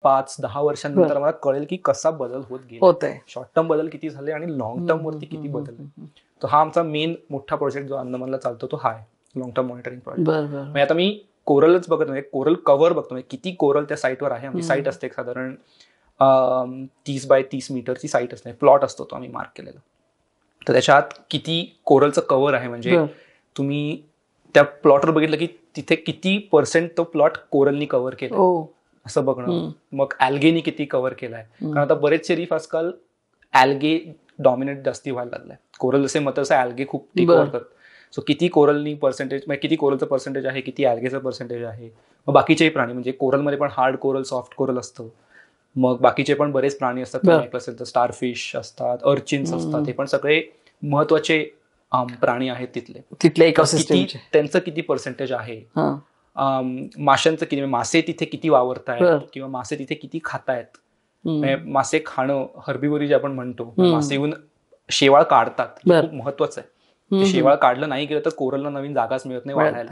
5-10 वर्षांनंतर मला कळेल की कसा बदल होत गेला, शॉर्ट टर्म बदल किती झाले आणि लॉंग टर्म वरती किती बदल. तर हा आमचा मेन मोठा प्रोजेक्ट जो अंदमानला चालतो तो हा आहे, लॉंग टर्म मॉनिटरिंग प्रोजेक्ट. म्हणजे आता मी कोरलच बघत नाही, कोरल कव्हर बघतो, म्हणजे किती कोरल त्या साईटवर आहे. आमची साईट असते साधारण 30 बाय 30 मीटरची साईट असते, प्लॉट असतो तो आम्ही मार्क केलेला. तर त्याच्यात किती कोरलचं कव्हर आहे, म्हणजे तुम्ही त्या प्लॉटवर बघितलं की तिथे किती पर्सेंट तो प्लॉट कोरलनी कव्हर केला असं बघणं. मग ॲल्गेनी किती कव्हर केलाय, कारण आता बरेचसे रीफ आजकाल ॲल्गे डॉमिनेट जास्ती व्हायला लागलाय. कोरल जसे मत तसं ॲल्गे खूप टेक ओव्हर करतात. सो किती कोरलनी पर्सेंटेज, म्हणजे किती कोरलचं पर्सेंटेज आहे, किती ॲल्गेचं पर्सेंटेज आहे. मग बाकीचेही प्राणी, म्हणजे कोरलमध्ये पण हार्ड कोरल, सॉफ्ट कोरल असतं. मग बाकीचे पण बरेच प्राणी असतात, तुम्ही ऐकलं असेल तर स्टारफिश असतात, अर्चिन्स असतात, हे पण सगळे महत्वाचे प्राणी आहेत तिथले इकोसिस्टमचे. त्यांचं किती पर्सेंटेज आहे, माशांचं किती, मासे तिथे किती वावरतायत किंवा मासे तिथे किती खातायत. मासे खाणं, हर्बिवरी जे आपण म्हणतो, मासे येऊन शेवाळ काढतात, खूप महत्वाचं आहे. शेवाळ काढलं नाही गेलं तर कोरलला नवीन जागाच मिळत नाही वाढायला.